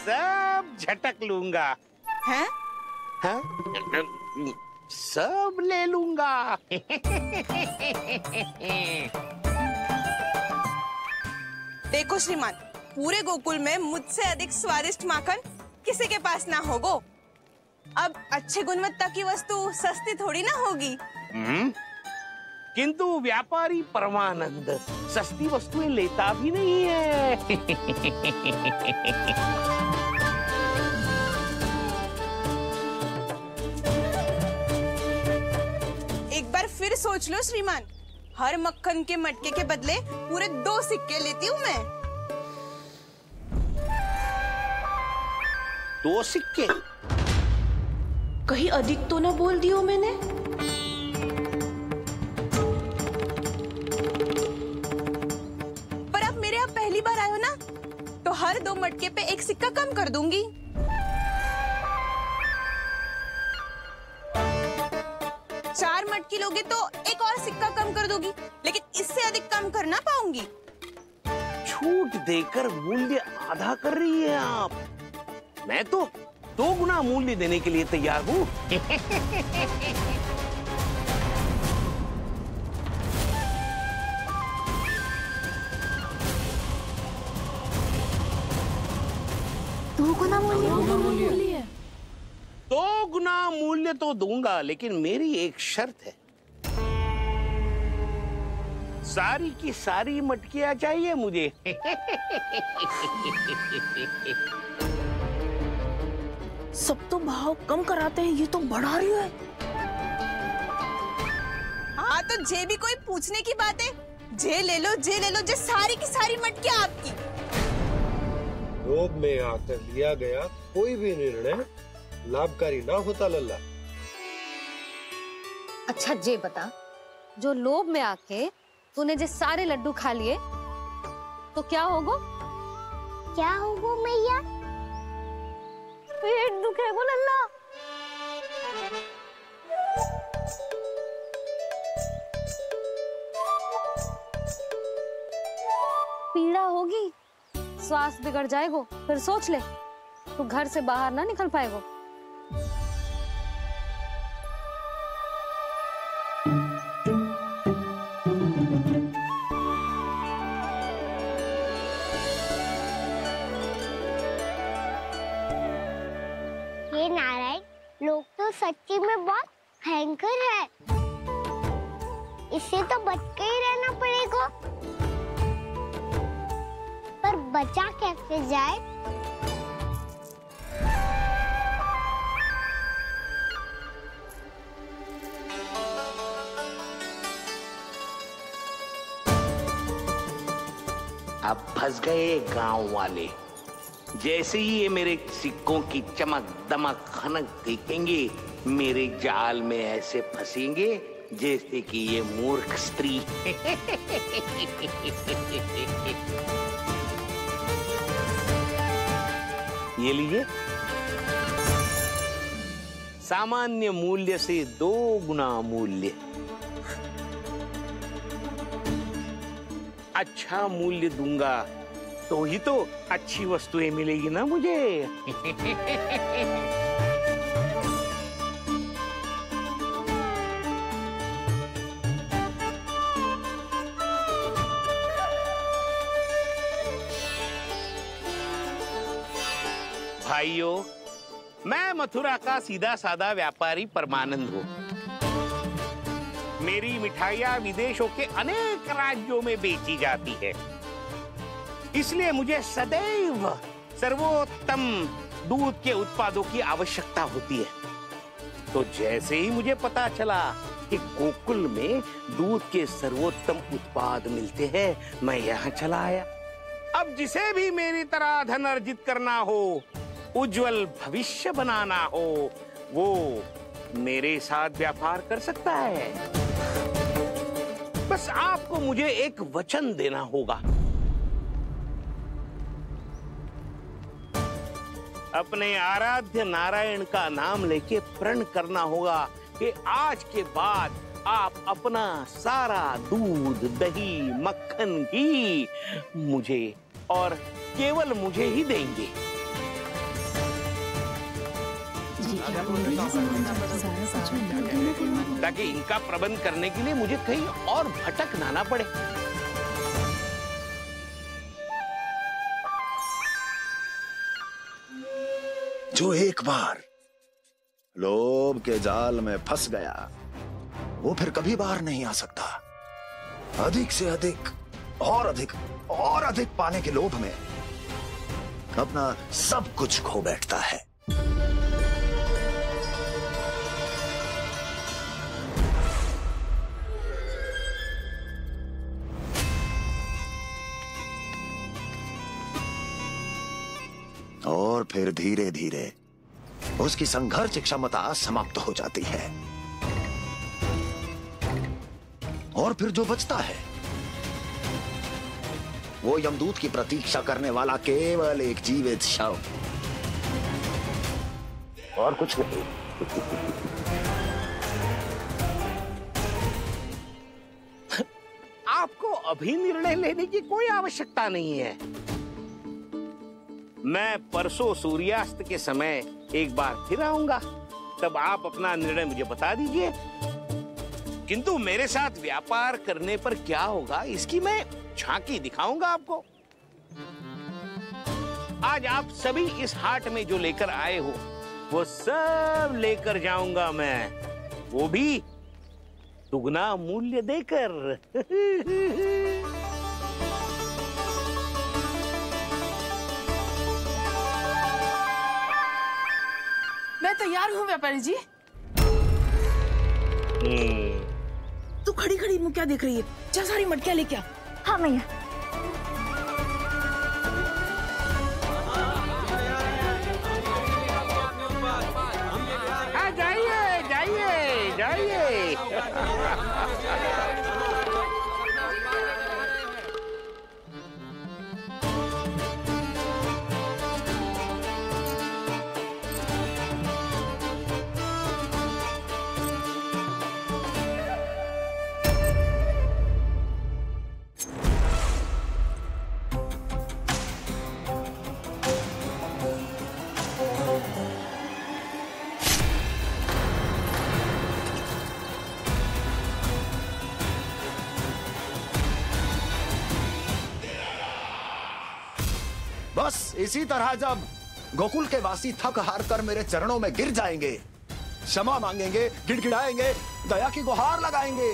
सब झटक लूंगा। हैं? हाँ? सब ले लूंगा। देखो श्रीमान, पूरे गोकुल में मुझसे अधिक स्वादिष्ट माखन किसी के पास ना होगो। अब अच्छे गुणवत्ता की वस्तु सस्ती थोड़ी ना होगी। किंतु व्यापारी परमानंद सस्ती वस्तुएं लेता भी नहीं है। एक बार फिर सोच लो श्रीमान, हर मक्खन के मटके के बदले पूरे 2 सिक्के लेती हूँ मैं। 2 सिक्के? कहीं अधिक तो ना बोल दियो मैंने? पर आप मेरे यहाँ पहली बार आए हो ना, तो हर 2 मटके पे 1 सिक्का कम कर दूंगी। चार मटकी लोगे तो 1 और सिक्का कम कर दोगी, लेकिन इससे अधिक कम कर ना पाऊंगी। छूट देकर मूल्य आधा कर रही है आप। मैं तो 2 गुना मूल्य देने के लिए तैयार हूँ। दो गुना मूल्य? 2 गुना मूल्य तो दूंगा, लेकिन मेरी एक शर्त है। सारी की सारी मटकियां चाहिए मुझे। सब तो भाव कम कराते हैं, ये तो बढ़ा रही है। हाँ तो जे भी कोई पूछने की बात है, जे ले लो, जे ले लो, जे सारी की सारी मटकियां आपकी। लोभ में आकर लिया गया कोई भी निर्णय लाभकारी ना होता लल्ला। अच्छा जे बता, जो लोभ में आके तूने जे सारे लड्डू खा लिए तो क्या होगो? क्या होगो मैया? पेट दुखेगो लल्ला। पीड़ा होगी, स्वास्थ्य बिगड़ जाएगो, फिर सोच ले तू घर से बाहर ना निकल पाएगो। ये नारायण, लोग तो सच्ची में बहुत भयंकर है। इससे तो बच के ही रहना पड़ेगा। पर बचा कैसे जाए? अब फंस गए गांव वाले। जैसे ही ये मेरे सिक्कों की चमक दमक खनक देखेंगे, मेरे जाल में ऐसे फंसेंगे जैसे कि ये मूर्ख स्त्री। ये लीजिए, सामान्य मूल्य से 2 गुना मूल्य। अच्छा मूल्य दूंगा तो ही तो अच्छी वस्तुएं मिलेगी ना मुझे। भाइयों, मैं मथुरा का सीधा साधा व्यापारी परमानंद हूँ। मेरी मिठाइयाँ विदेशों के अनेक राज्यों में बेची जाती है, इसलिए मुझे सदैव सर्वोत्तम दूध के उत्पादों की आवश्यकता होती है। तो जैसे ही मुझे पता चला कि गोकुल में दूध के सर्वोत्तम उत्पाद मिलते हैं, मैं यहाँ चला आया। अब जिसे भी मेरी तरह धन अर्जित करना हो, उज्जवल भविष्य बनाना हो, वो मेरे साथ व्यापार कर सकता है। बस आपको मुझे एक वचन देना होगा। अपने आराध्य नारायण का नाम लेके प्रण करना होगा कि आज के बाद आप अपना सारा दूध, दही, मक्खन, घी मुझे और केवल मुझे ही देंगे। ताकि इनका प्रबंध करने के लिए मुझे कहीं और भटकना ना पड़े। जो एक बार लोभ के जाल में फंस गया वो फिर कभी बाहर नहीं आ सकता। अधिक से अधिक और अधिक और अधिक पाने के लोभ में अपना सब कुछ खो बैठता है। और फिर धीरे धीरे उसकी संघर्ष क्षमता समाप्त हो जाती है और फिर जो बचता है वो यमदूत की प्रतीक्षा करने वाला केवल एक जीवित शव और कुछ नहीं। आपको अभी निर्णय लेने की कोई आवश्यकता नहीं है। मैं परसों सूर्यास्त के समय एक बार फिर आऊंगा, तब आप अपना निर्णय मुझे बता दीजिए। किंतु मेरे साथ व्यापार करने पर क्या होगा इसकी मैं झांकी दिखाऊंगा आपको। आज आप सभी इस हाट में जो लेकर आए हो वो सब लेकर जाऊंगा मैं, वो भी दुगना मूल्य देकर। मैं तैयार हूँ व्यापारी जी। तू खड़ी खड़ी मुँह क्या देख रही है? जा सारी मटकियाँ लेके आ। हाँ भैया। हाँ जाइए जाइए जाइए। बस इसी तरह जब गोकुल के वासी थक हार कर मेरे चरणों में गिर जाएंगे, क्षमा मांगेंगे, गिड़गिड़ाएंगे, दया की गुहार लगाएंगे,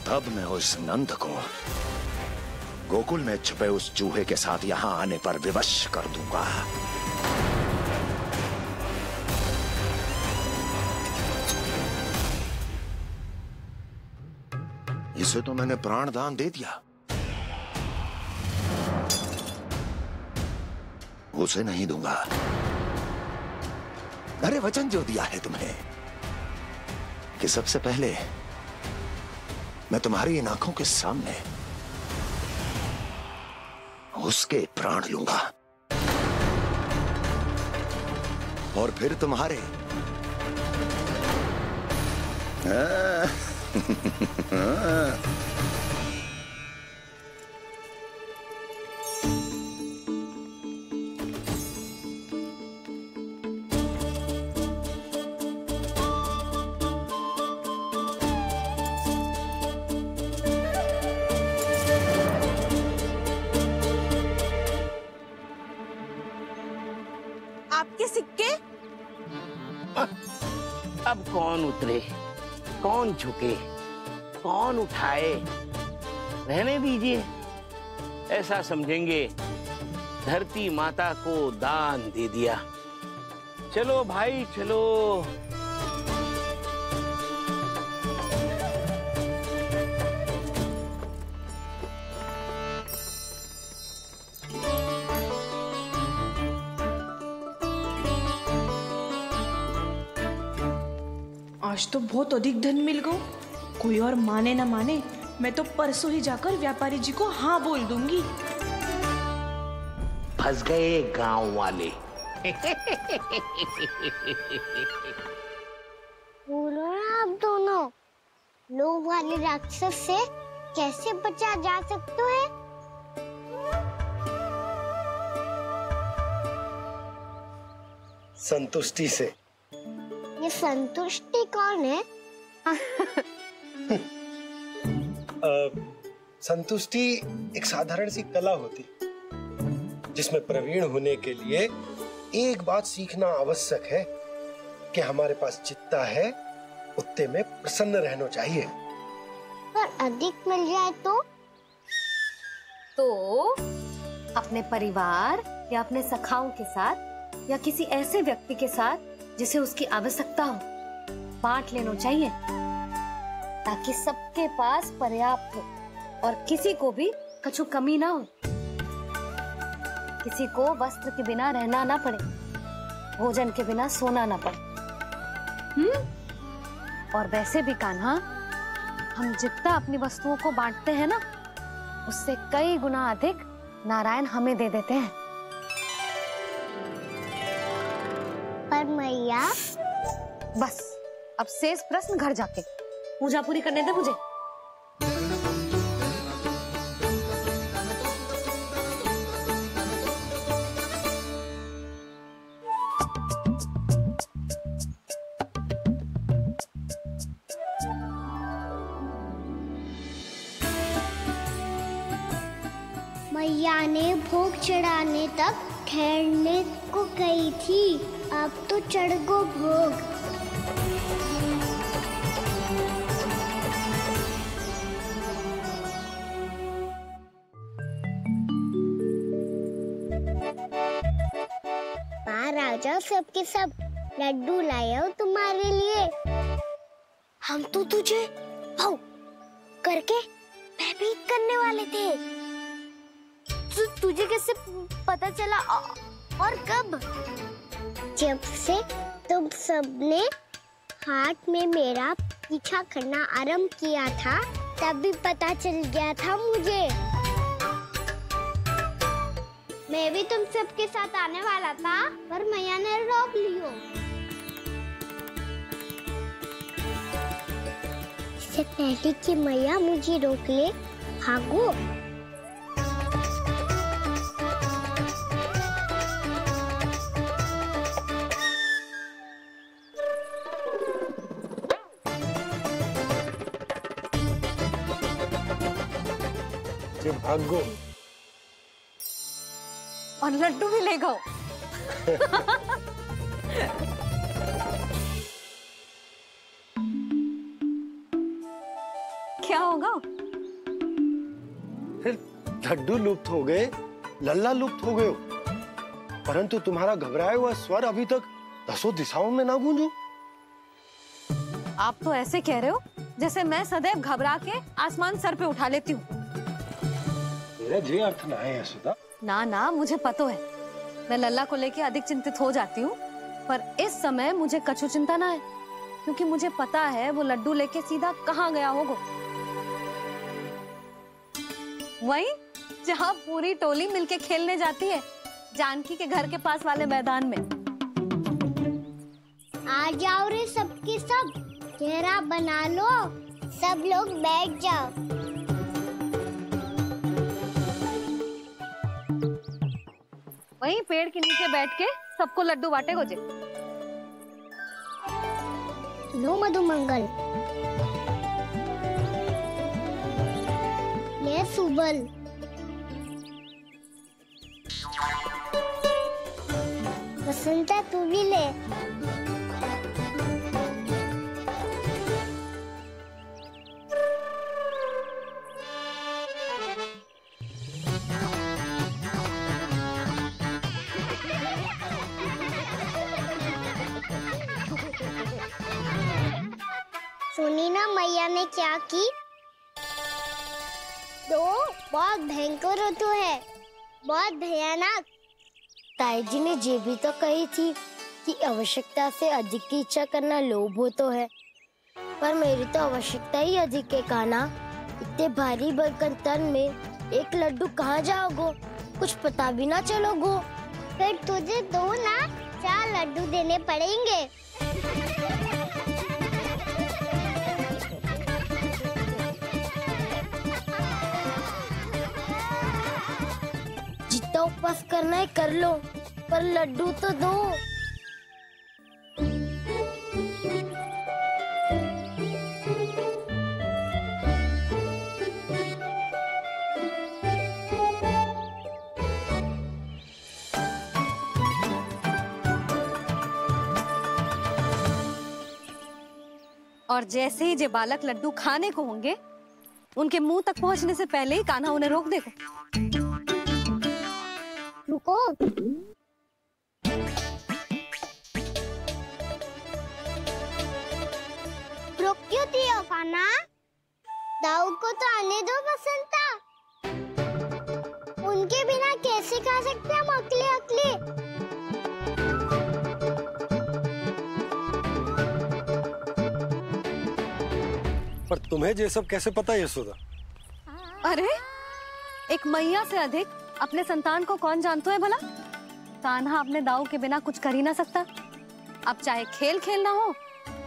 तब मैं उस नंद को गोकुल में छुपे उस चूहे के साथ यहां आने पर विवश कर दूंगा। इसे तो मैंने प्राण दान दे दिया, उसे नहीं दूंगा। अरे वचन जो दिया है तुम्हें कि सबसे पहले मैं तुम्हारी इन आंखों के सामने उसके प्राण लूंगा और फिर तुम्हारे। आपके सिक्के? अब कौन उतरे, कौन झुके, कौन उठाए, रहने दीजिए। ऐसा समझेंगे धरती माता को दान दे दिया। चलो भाई चलो। आज तो बहुत अधिक धन मिल गया। कोई और माने ना माने, मैं तो परसों ही जाकर व्यापारी जी को हाँ बोल दूंगी। फंस गए गांव वाले। बोलो ना आप दोनों, लोभ वाले राक्षस से कैसे बचा जा सकता है? संतुष्टि से। ये संतुष्टि कौन है? संतुष्टि एक साधारण सी कला होती जिसमें प्रवीण होने के लिए एक बात सीखना आवश्यक है कि हमारे पास जितना है उतने में प्रसन्न रहना चाहिए। पर अधिक मिल जाए तो अपने परिवार या अपने सखाओं के साथ या किसी ऐसे व्यक्ति के साथ जिसे उसकी आवश्यकता हो बांट लेना चाहिए, ताकि सबके पास पर्याप्त हो और किसी को भी कछु कमी ना हो। किसी को वस्त्र के बिना रहना ना पड़े, भोजन के बिना सोना ना पड़े। और वैसे भी कान्हा, हम जितना अपनी वस्तुओं को बांटते हैं ना, उससे कई गुना अधिक नारायण हमें दे देते हैं। पर मैया, बस अब शेष प्रश्न घर जाके पूजा पूरी करने दे मुझे। मैया ने भोग चढ़ाने तक ठहरने को कही थी, अब तो चढ़ गो भोग। बाहर आ जाओ सबके सब, लड्डू लाया हूँ तुम्हारे लिए। हम तो तुझे भाव करके भयभीत करने वाले थे। तुझे कैसे पता चला और कब? जब से तुम सबने हाथ में मेरा पीछा करना आरंभ किया था, तभी पता चल गया था मुझे। मैं भी तुम सबके साथ आने वाला था, पर मैया ने रोक लियो। इससे पहले कि मैया मुझे रोक ले, भागो। भागो और लड्डू भी ले गो। क्या होगा? फिर लड्डू लुप्त हो गए, लल्ला लुप्त हो गए, परंतु तुम्हारा घबराया हुआ स्वर अभी तक 10 दिशाओं में ना गूंजो। आप तो ऐसे कह रहे हो जैसे मैं सदैव घबरा के आसमान सर पे उठा लेती हूँ। मेरा जे अर्थ ना है सुधा। ना ना, मुझे पता है, मैं लल्ला को लेके अधिक चिंतित हो जाती हूँ, पर इस समय मुझे कछु चिंता ना है, क्योंकि मुझे पता है वो लड्डू लेके सीधा कहाँ गया होगा। वहीं जहाँ पूरी टोली मिलके खेलने जाती है, जानकी के घर के पास वाले मैदान में। आ जाओ रे सबके सब, घेरा बना लो, सब लोग बैठ जाओ। वहीं पेड़ के नीचे बैठ के सबको लड्डू बांटे गोजे। लो मधुमंगल, ये सुबल, बसंता तू भी ले। सुनी ना मैया ने क्या की? तो बहुत भयंकर ऋतु है, बहुत भयानक। ताई जी ने ये भी तो कही थी कि आवश्यकता से अधिक की इच्छा करना लोभ हो तो है, पर मेरी तो आवश्यकता ही अधिक है कान्हा। इतने भारी बर्तन तन में एक लड्डू कहाँ जाओगो, कुछ पता भी ना चलोगो। फिर तुझे 2 ना 4 लड्डू देने पड़ेंगे। जितना उपवास करना है कर लो, पर लड्डू तो दो। और जैसे ही जे बालक लड्डू खाने को होंगे, उनके मुंह तक पहुंचने से पहले ही कान्हा उन्हें रोक देगा। रुको। रोक क्यों दिया कान्हा? दाऊ को तो आने दो बसंता। उनके बिना कैसे खा सकते हम अकेले अकेले? पर तुम्हें ये सब कैसे पता यशोदा? अरे, एक मैया से अधिक अपने संतान को कौन जानता है भला? कान्हा अपने दाऊ के बिना कुछ कर ही ना सकता। अब चाहे खेल खेलना हो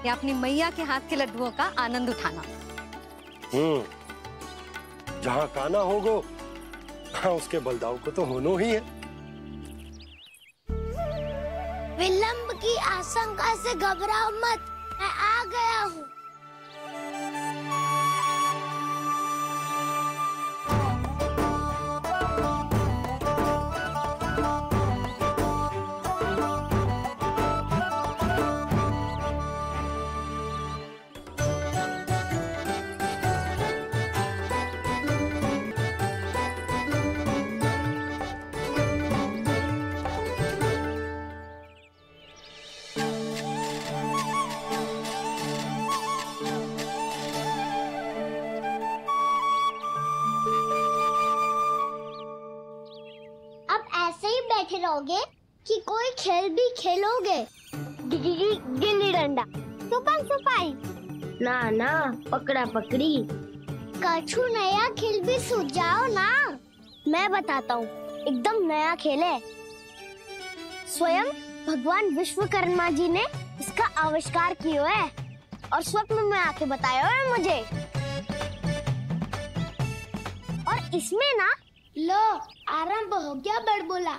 या अपनी मैया के हाथ के लड्डुओं का आनंद उठाना। जहाँ कान्हा होगो, हाँ उसके बलदाऊ को तो होनो ही है। विलंब की आशंका से घबराओ मत, मैं आ गया हूँ। बैठे रहोगे कि कोई खेल भी खेलोगे? गिल्ली डंडा, छुपन छुपाई, ना ना पकड़ा पकड़ी, कछु नया खेल भी सुझाओ ना। मैं बताता हूँ, एकदम नया खेल है। स्वयं भगवान विश्वकर्मा जी ने इसका आविष्कार किया है और स्वप्न में आके बताया है मुझे। और इसमें ना, लो आरंभ हो गया बड़बोला।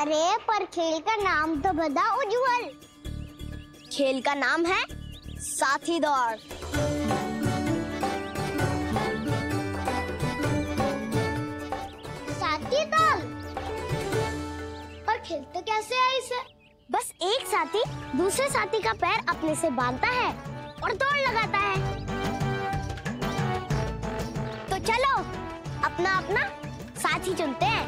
अरे पर खेल का नाम तो बता उज्जवल। खेल का नाम है साथी दौड़। साथी दौड़? पर खेलते कैसे है इसे? बस एक साथी दूसरे साथी का पैर अपने से बांधता है और दौड़ लगाता है। तो चलो अपना अपना साथी चुनते हैं।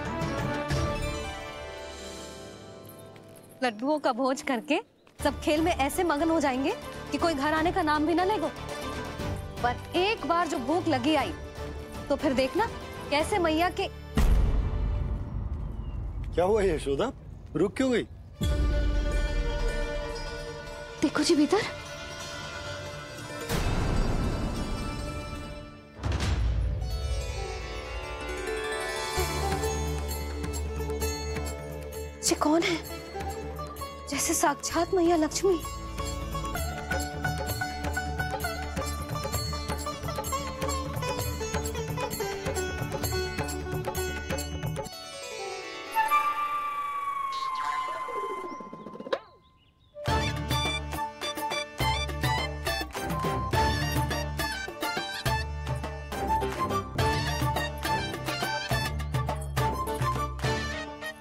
लड्डुओं का भोज करके सब खेल में ऐसे मगन हो जाएंगे कि कोई घर आने का नाम भी ना लेगो। पर एक बार जो भूख लगी आई तो फिर देखना कैसे मैया के। क्या हुआ यशोदा, रुक क्यों गई? देखो जी भीतर। ये कौन है? जैसे साक्षात मैया लक्ष्मी।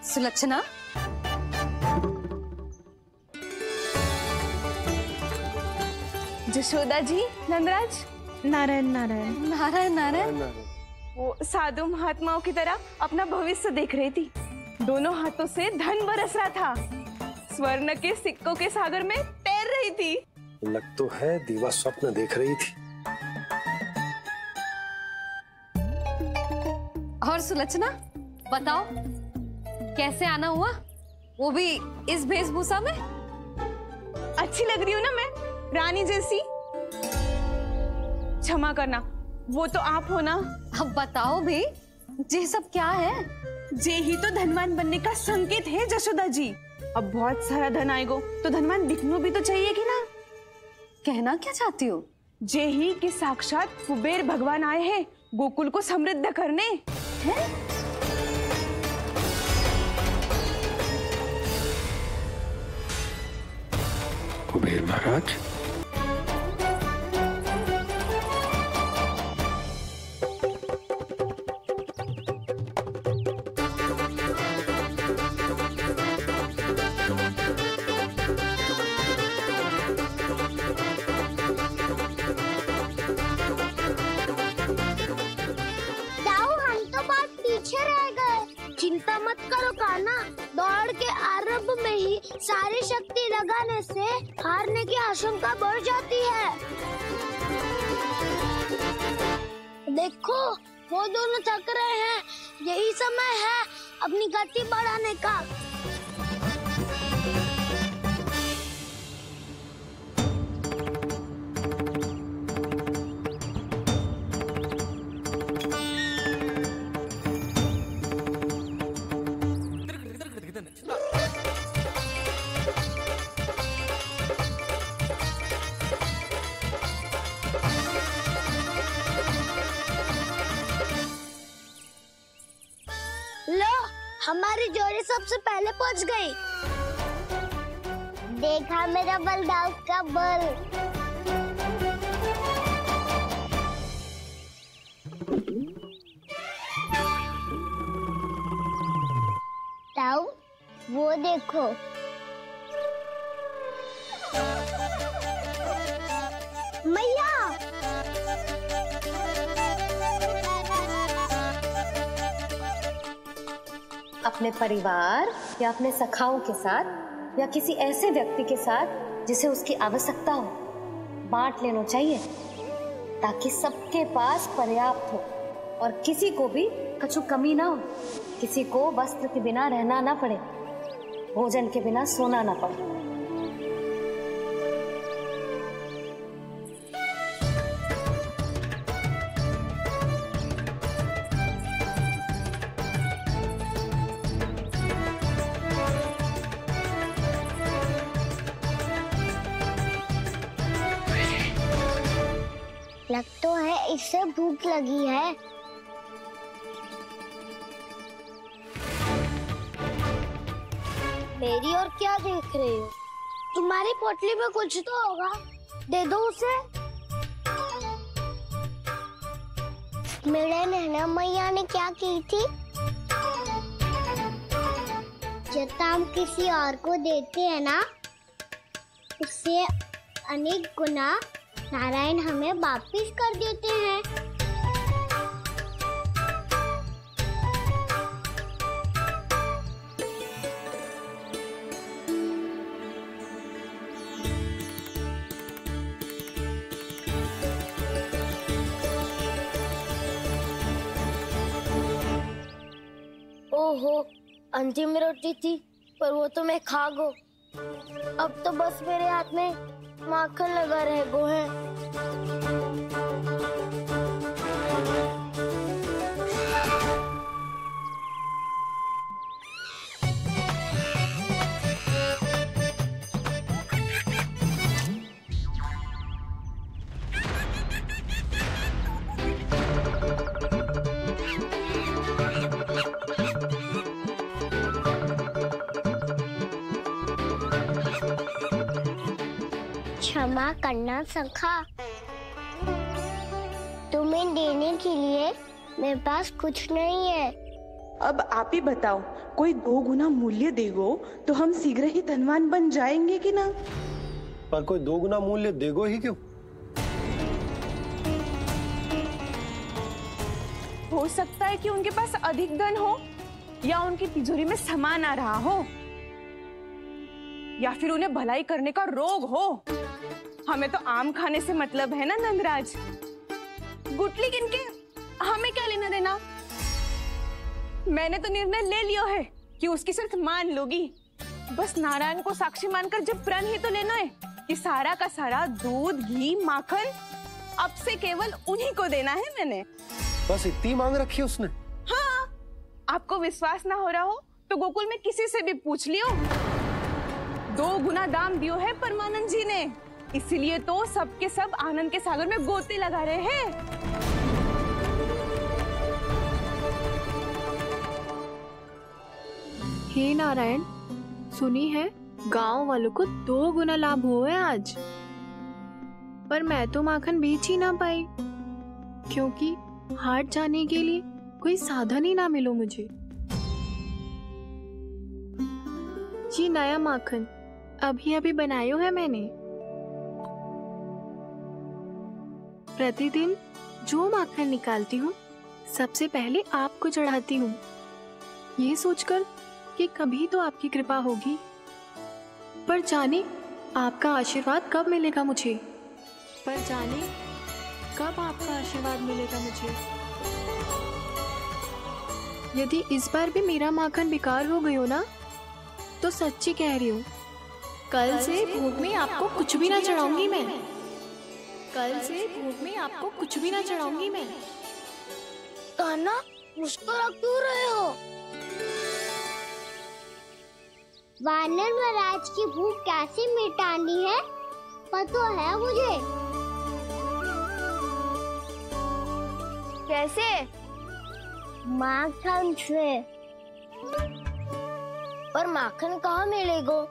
सुलक्षणा, जशोदा जी, नंदराज। नारायण नारायण। नारायण नारायण। वो साधु महात्माओं की तरह अपना भविष्य देख रही थी। दोनों हाथों से धन बरस रहा था। स्वर्ण के सिक्कों के सागर में तैर रही थी। लग तो है दीवा स्वप्न देख रही थी। और सुलक्षणा बताओ, कैसे आना हुआ, वो भी इस वेशभूषा में? अच्छी लग रही हूँ ना मैं, रानी जैसी? क्षमा करना, वो तो आप हो ना। अब बताओ भी, ये सब क्या है? जे ही तो धनवान बनने का संकेत है जशोदा जी। अब बहुत सारा धन आएगो तो धनवान दिखना भी तो चाहिए कि ना। कहना क्या चाहती हो? जे ही कि साक्षात कुबेर भगवान आए हैं गोकुल को समृद्ध करने। हैं? कुबेर महाराज, तो कहा ना, दौड़ के आरंभ में ही सारी शक्ति लगाने से हारने की आशंका बढ़ जाती है। देखो वो दोनों थक रहे हैं, यही समय है अपनी गति बढ़ाने का। हमारी जोड़ी सबसे पहले पहुंच गई। देखा मेरा बलदाऊ का बल। ताऊ वो देखो, मैया। अपने परिवार या अपने सखाओं के साथ या किसी ऐसे व्यक्ति के साथ जिसे उसकी आवश्यकता हो, बांट लेना चाहिए ताकि सबके पास पर्याप्त हो और किसी को भी कछु कमी ना हो, किसी को वस्त्र के बिना रहना ना पड़े, भोजन के बिना सोना ना पड़े। लग तो है इससे भूख लगी है। मेरी और क्या देख रही हो? तुम्हारी पोटली में कुछ तो होगा, दे दो उसे। मेरे नैना मैया ने क्या की थी? जब हम किसी और को देते हैं ना, उससे अनेक गुना नारायण हमें वापिस कर देते हैं। ओहो, अंतिम रोटी थी, पर वो तो मैं खा गो। अब तो बस मेरे हाथ में माखन लगा रह गो है। क्षमा करना सखा, तुम्हें देने के लिए मेरे पास कुछ नहीं है। अब आप ही बताओ, कोई 2 गुना मूल्य देगो तो हम शीघ्र ही धनवान बन जाएंगे कि ना? पर कोई 2 गुना मूल्य देगो ही क्यों? हो सकता है कि उनके पास अधिक धन हो, या उनकी तिजोरी में सामान आ रहा हो, या फिर उन्हें भलाई करने का रोग हो। हमें तो आम खाने से मतलब है ना नंदराज। गुटली गिन के हमें क्या लेना देना? मैंने तो निर्णय ले लिया है कि उसकी सिर्फ मान लोगी। बस नारायण को साक्षी मानकर जब प्रण ही तो लेना है कि सारा का सारा दूध, घी, माखन अब से केवल उन्हीं को देना है मैंने। बस इतनी मांग रखी उसने? हाँ, आपको विश्वास ना हो रहा हो तो गोकुल में किसी से भी पूछ लियो। 2 गुना दाम दियो है परमानंद जी ने, इसलिए तो सबके सब आनंद के सागर में गोते लगा रहे हैं। हे नारायण, सुनी है गांव वालों को 2 गुना लाभ हुआ है आज, पर मैं तो माखन बेच ही ना पाई क्योंकि हाट जाने के लिए कोई साधन ही ना मिलो मुझे। ये नया माखन अभी अभी बनायो है मैंने। प्रतिदिन जो माखन निकालती हूँ सबसे पहले आपको चढ़ाती हूँ, ये सोचकर कि कभी तो आपकी कृपा होगी, पर जाने आपका आशीर्वाद कब मिलेगा मुझे, पर जाने कब आपका आशीर्वाद मिलेगा मुझे। यदि इस बार भी मेरा माखन बेकार हो गई हो ना, तो सच्ची कह रही हूँ, कल से भोग में आपको कुछ भी ना चढ़ाऊंगी मैं। कल से भोग में आपको कुछ भी ना चढ़ाऊंगी मैं। कान्हा, मुस्कुरा क्यों रहे हो? वानर महाराज की भूख कैसे मिटानी है पता है मुझे। कैसे? माखन से। पर माखन कहाँ मिलेगा?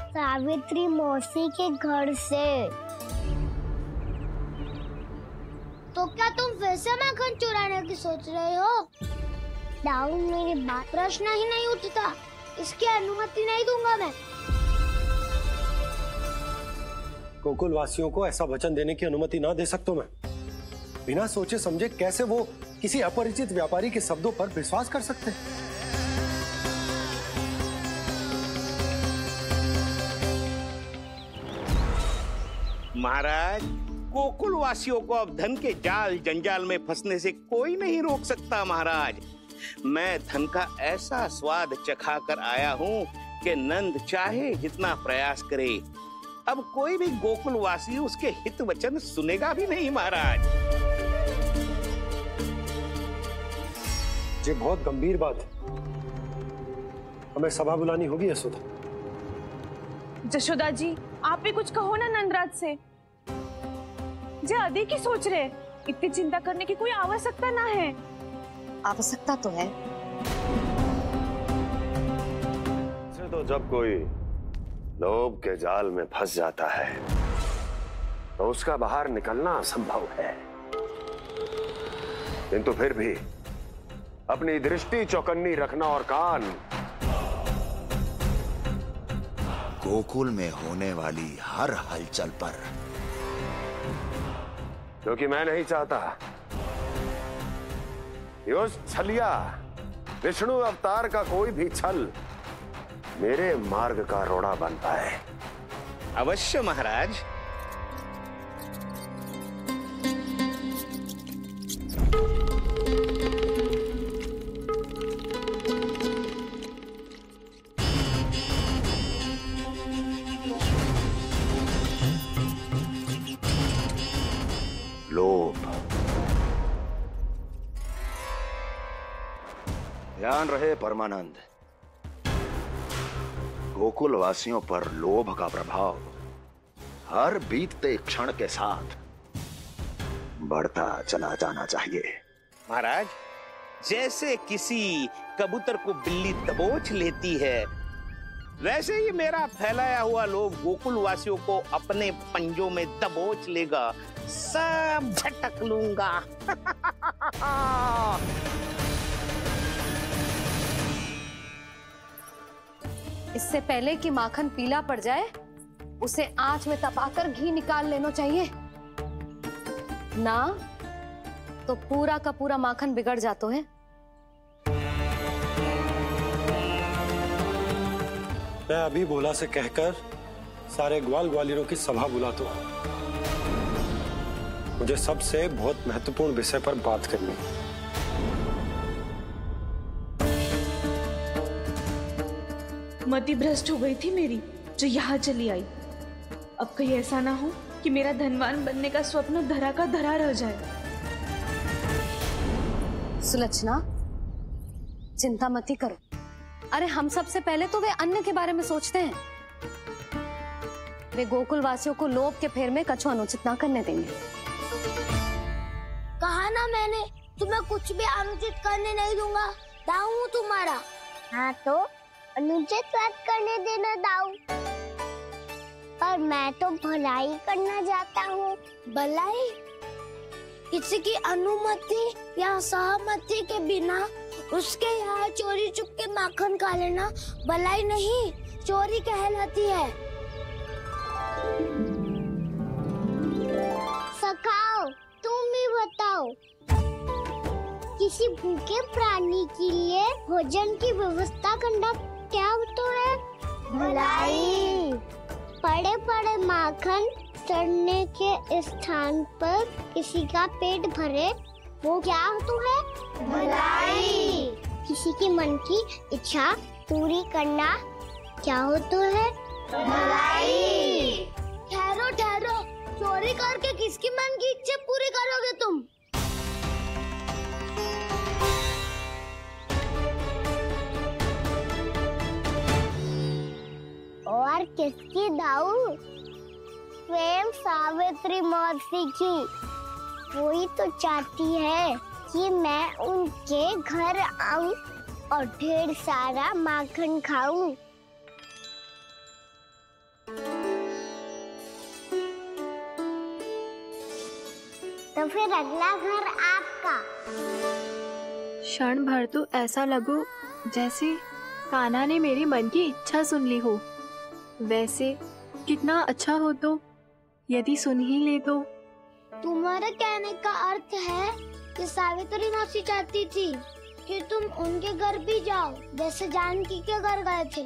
सावित्री मौसी के घर से। तो क्या तुम फिर से माखन चुराने की सोच रहे हो? दाऊ, मेरी बात प्रश्न ही नहीं उठता, इसकी अनुमति नहीं दूंगा मैं। गोकुल वासियों को ऐसा वचन देने की अनुमति ना दे सकता मैं। बिना सोचे समझे कैसे वो किसी अपरिचित व्यापारी के शब्दों पर विश्वास कर सकते हैं? महाराज, गोकुल वासियों को अब धन के जाल जंजाल में फंसने से कोई नहीं रोक सकता। महाराज, मैं धन का ऐसा स्वाद चखा कर आया हूँ कि नंद चाहे जितना प्रयास करे, अब कोई भी गोकुल वासी उसके हित वचन सुनेगा भी नहीं। महाराज, ये बहुत गंभीर बात है, हमें सभा बुलानी होगी यशोदा। जशोदा जी, आप भी कुछ कहो ना नंदराज से। जे अधिक ही सोच रहे, इतनी चिंता करने की कोई आवश्यकता ना है। आवश्यकता तो है। तो जब कोई लोभ के जाल में फंस जाता है तो उसका बाहर निकलना असंभव है, किंतु फिर भी अपनी दृष्टि चौकन्नी रखना और कान गोकुल में होने वाली हर हलचल पर, क्योंकि मैं नहीं चाहता कि उस छलिया विष्णु अवतार का कोई भी छल मेरे मार्ग का रोड़ा बन पाए। अवश्य महाराज। लोभ, ध्यान रहे परमानंद, गोकुल वासियों पर लोभ का प्रभाव हर बीतते क्षण के साथ बढ़ता चला जाना चाहिए। महाराज, जैसे किसी कबूतर को बिल्ली दबोच लेती है, वैसे ही मेरा फैलाया हुआ लोभ गोकुल वासियों को अपने पंजों में दबोच लेगा। सब झटक लूंगा। इससे पहले कि माखन पीला पड़ जाए, उसे आंच में तपाकर घी निकाल लेना चाहिए ना, तो पूरा का पूरा माखन बिगड़ जाता है। मैं अभी भोला से कहकर सारे ग्वाल ग्वालियरों की सभा बुलाता हूँ। मुझे सबसे बहुत महत्वपूर्ण विषय पर बात करनी है। मति भ्रष्ट हो गई थी मेरी, जो यहाँ चली आई। अब कहीं ऐसा ना हो कि मेरा धनवान बनने का स्वप्न धरा का धरा रह जाए। सुलक्षणा, चिंता मत ही करो। अरे हम सबसे पहले तो वे अन्न के बारे में सोचते हैं। वे गोकुल वासियों को लोभ के फेर में कछु अनुचित ना करने देंगे। कहा ना मैंने, तुम्हें कुछ भी अनुचित करने नहीं दूंगा। दाऊ तुम्हारा। हाँ तो अनुचित बात करने देना दाऊ। पर मैं तो भलाई करना चाहता हूँ। भलाई? किसी की अनुमति या सहमति के बिना उसके यहाँ चोरी चुप के माखन खा लेना भलाई नहीं, चोरी कहलाती है। सखाओ, तुम ही बताओ, किसी भूखे प्राणी के लिए भोजन की व्यवस्था करना क्या तो है? भलाई। पड़े पड़े माखन चढ़ने के स्थान पर किसी का पेट भरे, वो क्या तो है? भलाई। किसी के मन की इच्छा पूरी करना क्या हो तो है? भलाई। ठहरो ठहरो, चोरी करके किसकी मन की इच्छा पूरी करोगे तुम? और किसकी दाऊ? स्वयं सावित्री मौसी की। वही तो चाहती है कि मैं उनके घर आऊं और ढेर सारा माखन खाऊं। तो फिर अगला घर आपका। क्षण भर तो ऐसा लगो जैसे कान्हा ने मेरे मन की इच्छा सुन ली हो। वैसे कितना अच्छा हो तो यदि सुन ही ले तो। तुम्हारे कहने का अर्थ है कि सावित्री मौसी चाहती थी कि तुम उनके घर भी जाओ, जैसे जानकी के घर गए थे।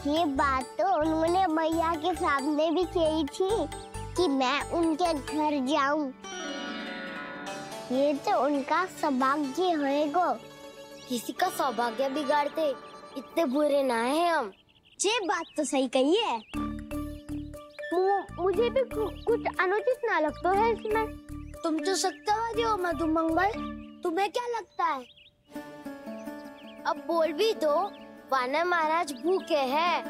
ये बात तो उन्होंने मैया के सामने भी कही थी कि मैं उनके घर जाऊं। ये तो उनका सौभाग्य होएगा। किसी का सौभाग्य बिगाड़ते इतने बुरे ना है हम। ये बात तो सही कही है। मुझे भी कुछ अनुचित ना लगता है इसमें। तुम तो सत्यवादी हो मधुमंगल, तुम्हें क्या लगता है? अब बोल भी दो, वानर महाराज भूखे हैं।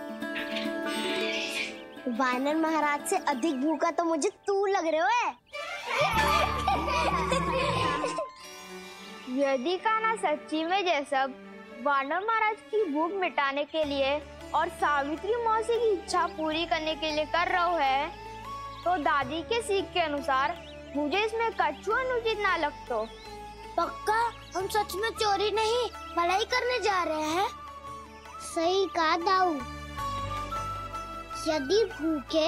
वानर महाराज से अधिक भूखा तो मुझे तू लग रहे है। यदि कान्हा सच्ची में जैसा वानर महाराज की भूख मिटाने के लिए और सावित्री मौसी की इच्छा पूरी करने के लिए कर रहा है, तो दादी के सीख के अनुसार मुझे इसमें कछु अनुचित ना लगता। पक्का हम सच में चोरी नहीं भलाई करने जा रहे हैं। सही कहा दाऊ। यदि भूखे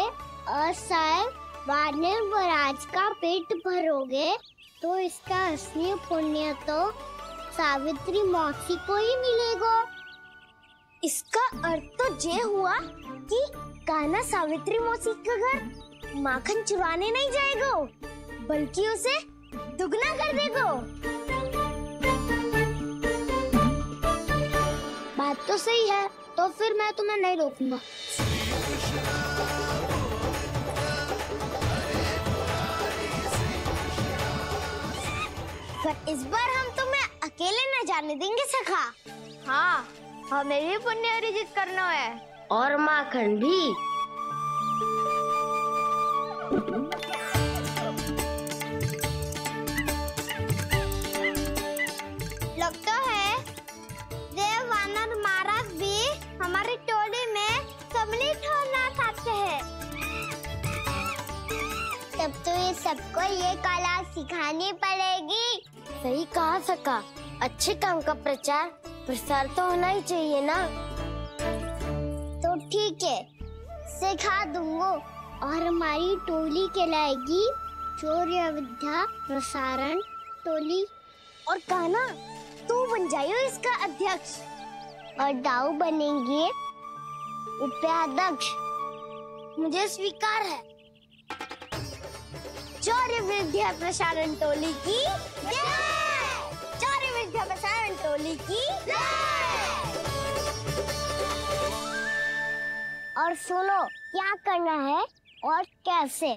असहाय वानर महाराज का पेट भरोगे तो इसका असली पुण्य तो सावित्री मौसी को ही मिलेगा। इसका अर्थ तो ये हुआ कि कान्हा सावित्री मौसी के घर माखन चुराने नहीं जाएगा, बल्कि उसे दुगना कर देगा। बात तो सही है, तो फिर मैं तुम्हें नहीं रोकूंगा। पर इस बार हम तुम्हें अकेले न जाने देंगे सखा। हाँ, हमें भी पुण्य अर्जित करना है और माखन भी। लगता है देव वानर महाराज भी हमारी टोली में सम्मिलित होना चाहते हैं। तब तो ये सबको ये कला सिखानी पड़ेगी। सही कहा सका। अच्छे काम का प्रचार प्रसार तो होना ही चाहिए ना। तो ठीक है, सिखा दूंगा और हमारी टोली कहलाएगी चौर्य विद्या प्रसारण टोली। और कान्हा तू बन जाइयो इसका अध्यक्ष और दाऊ बनेंगे उपाध्यक्ष। मुझे स्वीकार है। चौर्य विद्या प्रसारण टोली की जय। चौर्य विद्या प्रसारण टोली की जय। और सुनो क्या करना है और कैसे।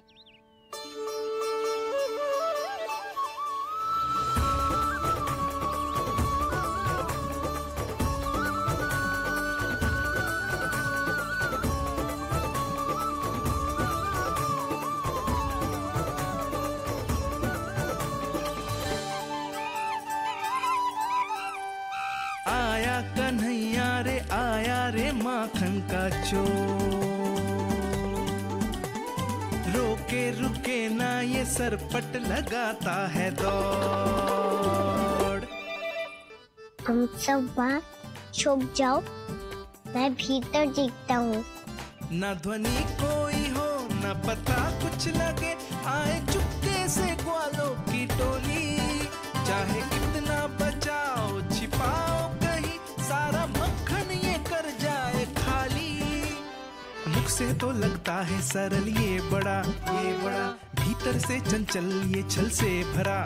आया कन्हैया रे आया रे माखन का चोर, रोके रुके ना ये सरपट लगाता है दौड़। हम सब बाहर छुप जाओ, मैं भीतर देखता हूँ। न ध्वनि कोई हो न पता कुछ लगे, आए चुपके से ग्वालों की टोली। चाहे कितना बचाओ छिपाओ कहीं, सारा मक्खन ये कर जाए मुख से तो लगता है सरल ये बड़ा भीतर से चंचल ये छल से भरा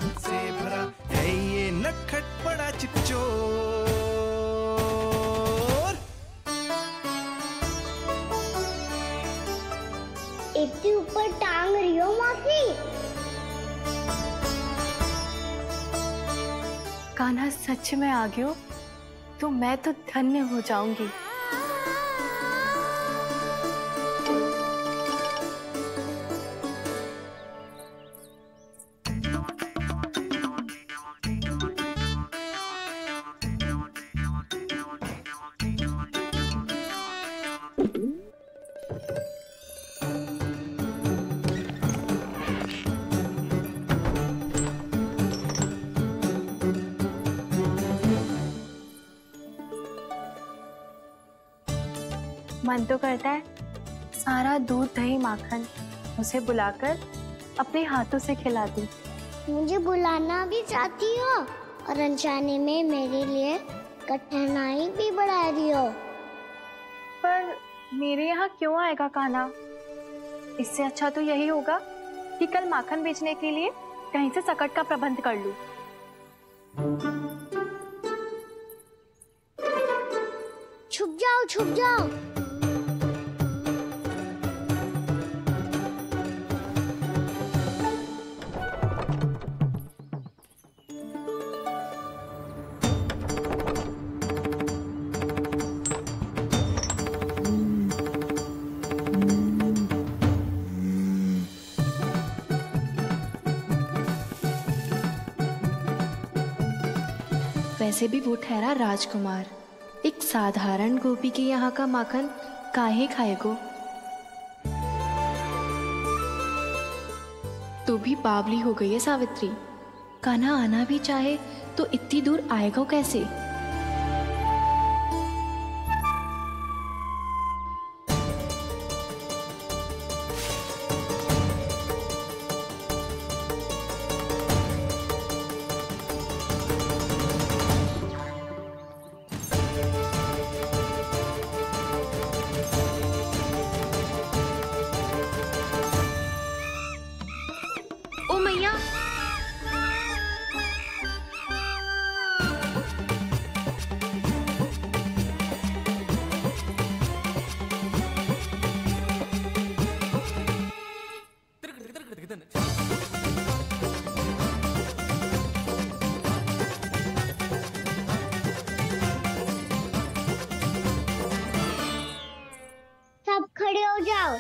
है ये नटखट बड़ा चिकचोर। इतनी ऊपर टांग रही हो मौसी? कान्हा सच में आ गयो तो मैं तो धन्य हो जाऊंगी। मन तो करता है सारा दूध दही माखन उसे बुलाकर अपने हाथों से खिला दूं। मुझे बुलाना भी चाहती हो और अनजाने में मेरे लिए कठिनाई भी बढ़ा रही हो। पर मेरे यहाँ क्यों आएगा कान्हा? इससे अच्छा तो यही होगा कि कल माखन बेचने के लिए कहीं से सकट का प्रबंध कर लूं। छुप जाओ छुप जाओ। वैसे भी वो ठहरा राजकुमार, एक साधारण गोपी के यहाँ का माखन काहे खाएगो? तू भी बावली हो गई है सावित्री। कान्हा आना भी चाहे तो इतनी दूर आएगा कैसे? ओ मैया, सब खड़े हो जाओ।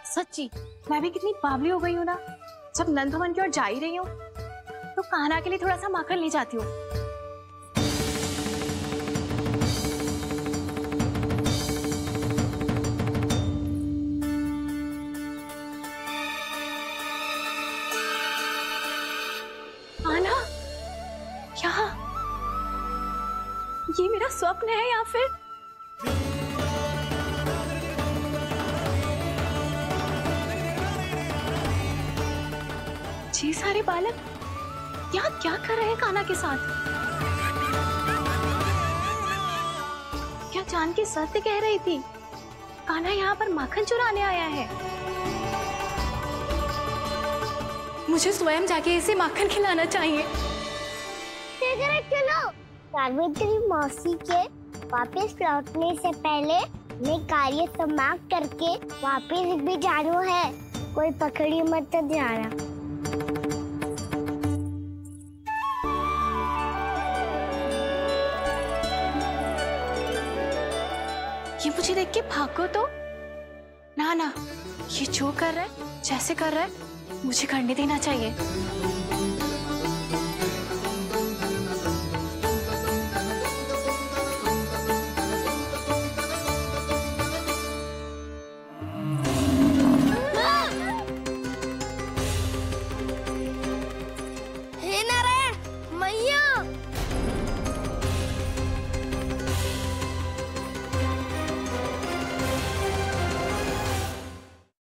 सच्ची मैं भी कितनी बावली हो गई हूँ ना। जब नंद भवन की ओर जा ही रही हूँ तो कान्हा के लिए थोड़ा सा माखन ले जाती हूँ। कान्हा, यहाँ ये मेरा स्वप्न है या फिर? ये सारे बालक यहाँ क्या कर रहे हैं कान्हा के साथ? क्या जानकी सत्य कह रही थी? कान्हा यहाँ पर माखन चुराने आया है। मुझे स्वयं जाके इसे माखन खिलाना चाहिए। चलो, सावित्री मौसी के वापस लौटने से पहले मैं कार्य समाप्त करके वापस भी जाना है। कोई पकड़ी मत जाना। ये मुझे देख के भागो तो ना, ये जो कर रहा है, जैसे कर रहा है, मुझे करने देना चाहिए।